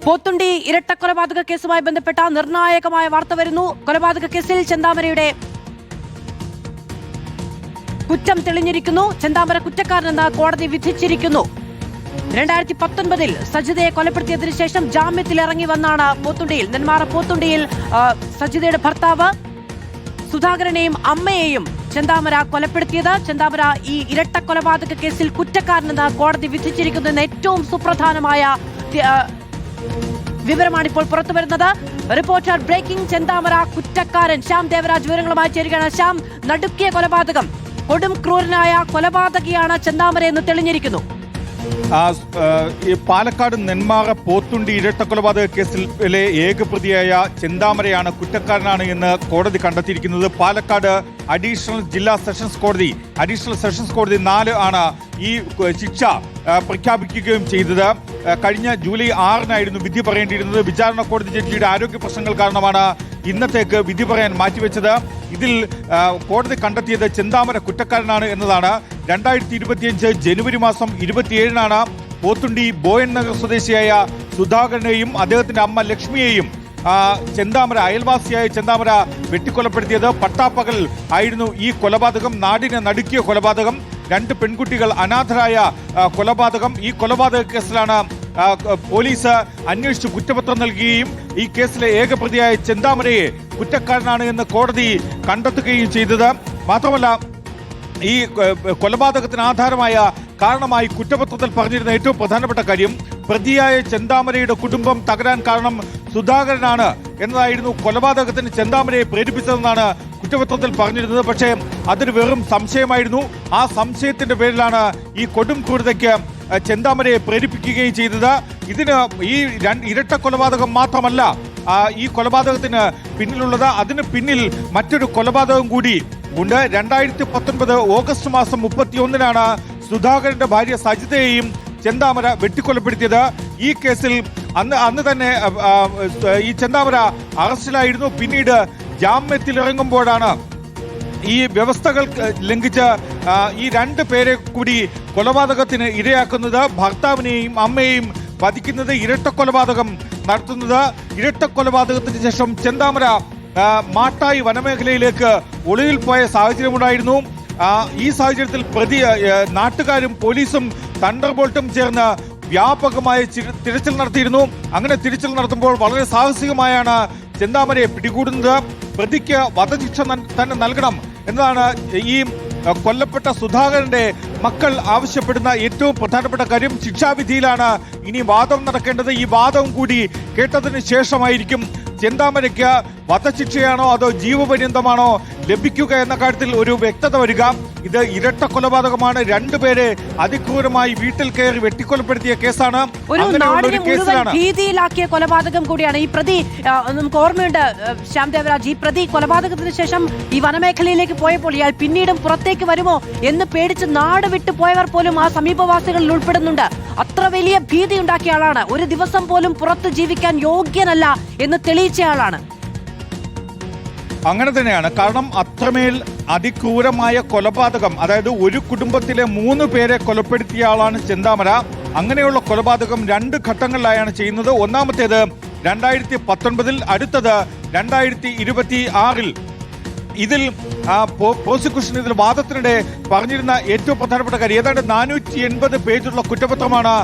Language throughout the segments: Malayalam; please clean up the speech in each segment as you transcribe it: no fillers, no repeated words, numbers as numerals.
പോത്തുണ്ടി ഇരട്ടക്കൊലപാതക കേസുമായി ബന്ധപ്പെട്ട നിർണായകമായ വാർത്ത വരുന്നു. കൊലപാതക കേസിൽ ചെന്താമരയുടെ കുറ്റം തെളിഞ്ഞിരിക്കുന്നു. ചെന്താമര കുറ്റക്കാരനെന്ന് കോടതി വിധിച്ചിരിക്കുന്നു. 2019 സജിതയെ കൊലപ്പെടുത്തിയതിനു ശേഷം ജാമ്യത്തിൽ ഇറങ്ങി വന്നാണ് പോത്തുണ്ടിയിൽ നെന്മാറ പോത്തുണ്ടിയിൽ സജിതയുടെ ഭർത്താവ് സുധാകരനെയും അമ്മയെയും ചെന്താമര കൊലപ്പെടുത്തിയത്. ചെന്താമര ഈ ഇരട്ട കൊലപാതക കേസിൽ കുറ്റക്കാരനെന്ന് കോടതി വിധിച്ചിരിക്കുന്നു എന്ന ഏറ്റവും സുപ്രധാനമായ വിവരമാണിപ്പോൾ പുറത്തു വരുന്നത്. Reporter breaking. ചെന്താമര കുറ്റക്കാരൻ ശ്യാം ദേവരാജ് വിവരങ്ങളുമായി ചേരുകയാണ്. ശ്യാം, നടുക്കിയ കൊലപാതകം, കൊടും ക്രൂരനായ കൊലപാതകിയാണ് ചെന്താമര എന്ന് തെളിഞ്ഞിരിക്കുന്നു. പാലക്കാട് നെന്മാറ പോത്തുണ്ടി ഇരട്ടക്കൊലപാതക കേസിലെ ഏകപ്രതിയായ ചെന്താമരയാണ് കുറ്റക്കാരനാണ് എന്ന് കോടതി കണ്ടെത്തിയിരിക്കുന്നത്. പാലക്കാട് അഡീഷണൽ ജില്ലാ സെഷൻസ് കോടതി 4 ആണ് ഈ ശിക്ഷ പ്രഖ്യാപിക്കുകയും ചെയ്തത്. കഴിഞ്ഞ ജൂലൈ 6 വിധി പറയേണ്ടിയിരുന്നത്. വിചാരണ കോടതി ജഡ്ജിയുടെ ആരോഗ്യ പ്രശ്നങ്ങൾ കാരണമാണ് ഇന്നത്തേക്ക് വിധി പറയാൻ മാറ്റിവെച്ചത്. ഇതിൽ കോടതി കണ്ടെത്തിയത് ചെന്താമര കുറ്റക്കാരനാണ് എന്നതാണ്. 2025 ജനുവരി മാസം 27 പോത്തുണ്ടി ബോയൻ നഗർ സ്വദേശിയായ സുധാകരനെയും അദ്ദേഹത്തിന്റെ അമ്മ ലക്ഷ്മിയെയും ചെന്താമര അയൽവാസിയായ ചെന്താമര വെട്ടിക്കൊലപ്പെടുത്തിയത്. പട്ടാപ്പകൽ ആയിരുന്നു ഈ കൊലപാതകം. നാടിനെ നടുക്കിയ കൊലപാതകം. 2 പെൺകുട്ടികൾ അനാഥരായ കൊലപാതകം. ഈ കൊലപാതക കേസിലാണ് പോലീസ് അന്വേഷിച്ച് കുറ്റപത്രം നൽകുകയും ഈ കേസിലെ ഏകപ്രതിയായ ചെന്താമരയെ കുറ്റക്കാരനാണ് എന്ന് കോടതി കണ്ടെത്തുകയും ചെയ്തത്. മാത്രമല്ല, ഈ കൊലപാതകത്തിന് ആധാരമായ കാരണമായി കുറ്റപത്രത്തിൽ പറഞ്ഞിരുന്ന ഏറ്റവും പ്രധാനപ്പെട്ട കാര്യം, പ്രതിയായ ചെന്താമരയുടെ കുടുംബം തകരാൻ കാരണം സുധാകരനാണ് എന്നതായിരുന്നു. കൊലപാതകത്തിന് ചെന്താമരയെ പ്രേരിപ്പിച്ചതെന്നാണ് കുറ്റപത്രത്തിൽ പറഞ്ഞിരുന്നത്. പക്ഷേ അതൊരു വെറും സംശയമായിരുന്നു. ആ സംശയത്തിന്റെ പേരിലാണ് ഈ കൊടും ക്രൂരതയ്ക്ക് ചെന്താമരയെ പ്രേരിപ്പിക്കുകയും ചെയ്തത്. ഇതിന് ഈ ഇരട്ട കൊലപാതകം മാത്രമല്ല ഈ കൊലപാതകത്തിന് പിന്നിലുള്ളത്. അതിന് പിന്നിൽ മറ്റൊരു കൊലപാതകം കൂടി ഉണ്ട്. 2019 ഓഗസ്റ്റ് മാസം 31 സുധാകരന്റെ ഭാര്യ സജിതയെയും ചെന്താമര വെട്ടിക്കൊലപ്പെടുത്തിയത്. ഈ കേസിൽ അന്ന് തന്നെ ഈ ചെന്താമര അറസ്റ്റിലായിരുന്നു. പിന്നീട് ജാമ്യത്തിൽ ഇറങ്ങുമ്പോഴാണ് ഈ വ്യവസ്ഥകൾ ലംഘിച്ച് ഈ 2 പേരെ കൂടി കൊലപാതകത്തിന് ഇരയാക്കുന്നത്. ഭർത്താവിനെയും അമ്മയെയും വധിക്കുന്നത്, ഇരട്ട കൊലപാതകം നടത്തുന്നത്. ഇരട്ട കൊലപാതകത്തിന് ശേഷം ചെന്താമര മാട്ടായി വനമേഖലയിലേക്ക് ഒളിവിൽ പോയ സാഹചര്യമുണ്ടായിരുന്നു. ഈ സാഹചര്യത്തിൽ നാട്ടുകാരും പോലീസും തണ്ടർബോൾട്ടും ചേർന്ന് വ്യാപകമായ തിരച്ചിൽ നടത്തിയിരുന്നു. അങ്ങനെ തിരച്ചിൽ നടത്തുമ്പോൾ വളരെ സാഹസികമായാണ് ചെന്താമരയെ പിടികൂടുന്നത്. പ്രതിക്ക് വധശിക്ഷ തന്നെ നൽകണം എന്നതാണ് ഈ കൊല്ലപ്പെട്ട സുധാകരന്റെ മക്കൾ ആവശ്യപ്പെടുന്ന ഏറ്റവും പ്രധാനപ്പെട്ട കാര്യം. ശിക്ഷാവിധിയിലാണ് ഇനി വാദം നടക്കേണ്ടത്. ഈ വാദം കൂടി കേട്ടതിന് ശേഷമായിരിക്കും ചെന്താമരയ്ക്ക് വധശിക്ഷയാണോ അതോ ജീവപര്യന്തമാണോ ലഭിക്കുക എന്ന കാര്യത്തിൽ ഒരു വ്യക്തത വരിക. ഇത് ഇരട്ട കൊലപാതകമാണ്. 2 പേരെ അതിക്രൂരമായി വീട്ടിൽ കയറി വെട്ടിക്കൊലപ്പെടുത്തിയ കേസാണ്. ഭീതിയിലാക്കിയ കൊലപാതകം കൂടിയാണ്. ഈ പ്രതി, നമുക്ക് ഓർമ്മയുണ്ട് ശ്യാം ദേവരാജ്, ഈ പ്രതി കൊലപാതകത്തിന് ശേഷം ഈ വനമേഖലയിലേക്ക് പോയപ്പോൾ ഇയാൾ പിന്നീടും പുറത്തേക്ക് വരുമോ എന്ന് പേടിച്ച് നാട് വിട്ടു പോയവർ പോലും ആ സമീപവാസികളിൽ ഉൾപ്പെടുന്നുണ്ട്. അത്ര വലിയ ഭീതി ഉണ്ടാക്കിയ ആളാണ്. ഒരു ദിവസം പോലും പുറത്ത് ജീവിക്കാൻ യോഗ്യനല്ല എന്ന് തെളിയിച്ചയാളാണ്. അങ്ങനെ തന്നെയാണ്. കാരണം അത്രമേൽ അതിക്രൂരമായ കൊലപാതകം, അതായത് ഒരു കുടുംബത്തിലെ 3 പേരെ കൊലപ്പെടുത്തിയ ആളാണ് ചെന്താമര. അങ്ങനെയുള്ള കൊലപാതകം 2 ഘട്ടങ്ങളിലായാണ് ചെയ്യുന്നത്. ഒന്നാമത്തേത് 2019, അടുത്തത് 2026. ഇതിൽ പ്രോസിക്യൂഷൻ ഇതിൽ വാദത്തിനിടെ പറഞ്ഞിരുന്ന ഏറ്റവും പ്രധാനപ്പെട്ട കാര്യം, ഏതാണ്ട് 480 പേജുള്ള കുറ്റപത്രമാണ്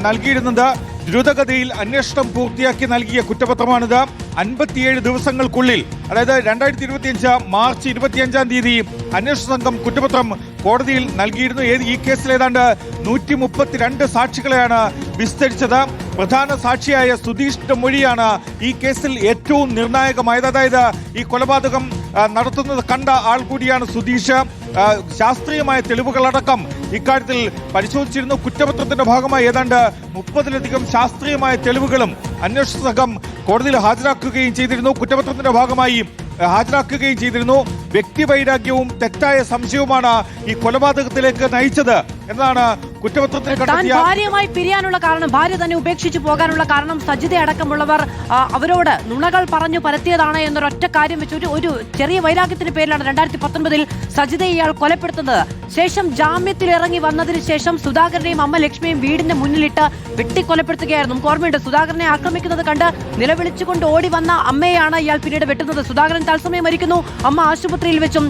നൽകിയിരുന്നത്. ദ്രുതഗതിയിൽ അന്വേഷണം പൂർത്തിയാക്കി നൽകിയ കുറ്റപത്രമാണിത്. 57 ദിവസങ്ങൾക്കുള്ളിൽ, അതായത് 2025 മാർച്ച് 25 അന്വേഷണ സംഘം കുറ്റപത്രം കോടതിയിൽ നൽകിയിരുന്നു. ഈ കേസിൽ ഏതാണ്ട് 132 സാക്ഷികളെയാണ് വിസ്തരിച്ചത്. പ്രധാന സാക്ഷിയായ സുധീഷിന്റെ മൊഴിയാണ് ഈ കേസിൽ ഏറ്റവും നിർണായകമായത്. അതായത് ഈ കൊലപാതകം നടത്തുന്നത് കണ്ട ആൾ കൂടിയാണ് സുധീഷ്. ശാസ്ത്രീയമായ തെളിവുകളടക്കം ഇക്കാര്യത്തിൽ പരിശോധിച്ചിരുന്നു. കുറ്റപത്രത്തിന്റെ ഭാഗമായി ഏതാണ്ട് 30-ലധികം ശാസ്ത്രീയമായ തെളിവുകളും അന്വേഷണ സംഘം കോടതിയിൽ ഹാജരാക്കുകയും ചെയ്തിരുന്നു. കുറ്റപത്രത്തിന്റെ ഭാഗമായി ഹാജരാക്കുകയും ചെയ്തിരുന്നു. വ്യക്തിവൈരാഗ്യവും തെറ്റായ സംശയവുമാണ് ഈ കൊലപാതകത്തിലേക്ക് നയിച്ചത് എന്നതാണ് കുറ്റപത്രത്തിൽ താൻ കണ്ടെത്തിയ. ഭാര്യയുമായി പിരിയാനുള്ള കാരണം, ഭാര്യ തന്നെ ഉപേക്ഷിച്ചു പോകാനുള്ള കാരണം സജിത അടക്കമുള്ളവർ അവരോട് നുണകൾ പറഞ്ഞു പരത്തിയതാണ് എന്നൊരൊറ്റ കാര്യം വെച്ച് ഒരു ചെറിയ വൈരാഗ്യത്തിന്റെ പേരിലാണ് 2019 സജിതയെ ഇയാൾ കൊലപ്പെടുത്തുന്നത്. ശേഷം ജാമ്യത്തിൽ ഇറങ്ങി വന്നതിന് ശേഷം സുധാകരനെയും അമ്മ ലക്ഷ്മിയും വീടിന്റെ മുന്നിലിട്ട് വെട്ടിക്കൊലപ്പെടുത്തുകയായിരുന്നു. നമുക്ക് ഓർമ്മയുണ്ട്, സുധാകരനെ ആക്രമിക്കുന്നത് കണ്ട് നിലവിളിച്ചുകൊണ്ട് ഓടി വന്ന അമ്മയാണ് ഇയാൾ പിന്നീട് വെട്ടുന്നത്. സുധാകരൻ തത്സമയം മരിക്കുന്നു, അമ്മ ആശുപത്രിയിൽ വെച്ചും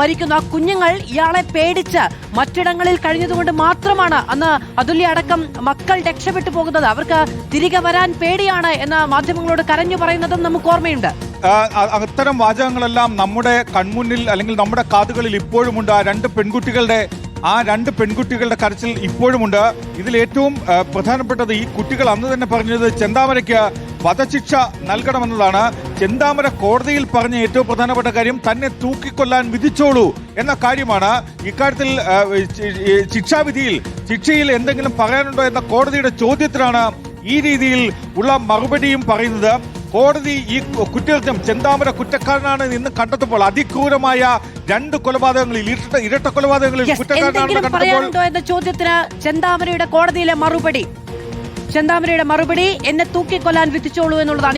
മരിക്കുന്നു. ആ കുഞ്ഞുങ്ങൾ ഇയാളെ പേടിച്ച് മറ്റിടങ്ങളിൽ കഴിഞ്ഞതുകൊണ്ട് മാത്രമാണ് അന്ന് അതുല്യ അടക്കം മക്കൾ രക്ഷപ്പെട്ടു പോകുന്നത്. അവർക്ക് തിരികെ വരാൻ പേടിയാണ് എന്ന് മാധ്യമങ്ങളോട് കരഞ്ഞു പറയുന്നതും നമുക്ക് ഓർമ്മയുണ്ട്. അത്തരം വാചകങ്ങളെല്ലാം നമ്മുടെ കൺമുന്നിൽ അല്ലെങ്കിൽ നമ്മുടെ കാതുകളിൽ ഇപ്പോഴുമുണ്ട്. ആ രണ്ട് പെൺകുട്ടികളുടെ കരച്ചിൽ ഇപ്പോഴുമുണ്ട്. ഇതിൽ ഏറ്റവും പ്രധാനപ്പെട്ടത് ഈ കുട്ടികൾ അന്ന് തന്നെ പറഞ്ഞത് ചെന്താമരയ്ക്ക് വധശിക്ഷ നൽകണമെന്നതാണ്. ചെന്താമര കോടതിയിൽ പറഞ്ഞ ഏറ്റവും പ്രധാനപ്പെട്ട കാര്യം തന്നെ തൂക്കിക്കൊല്ലാൻ വിധിച്ചോളൂ എന്ന കാര്യമാണ്. ഇക്കാര്യത്തിൽ ശിക്ഷയിൽ എന്തെങ്കിലും പറയാനുണ്ടോ എന്ന കോടതിയുടെ ചോദ്യത്തിനാണ് ഈ രീതിയിൽ ഉള്ള മറുപടിയും പറയുന്നത്. കോടതി ഈ കുറ്റകൃത്യം ചെന്താമര കുറ്റക്കാരനാണ് എന്ന് കണ്ടെത്തുമ്പോൾ അതിക്രൂരമായ 2 കൊലപാതകങ്ങളിൽ ഇരട്ട കൊലപാതകങ്ങളിൽ കുറ്റക്കാരനാണെന്ന് കണ്ടെത്തുമ്പോൾ എന്ന ചോദ്യത്തിന് ചെന്താമരയുടെ കോടതിയിലെ മറുപടി എന്നെ തൂക്കിക്കൊല്ലാൻ വിധിച്ചോളൂ എന്നുള്ളതാണ്.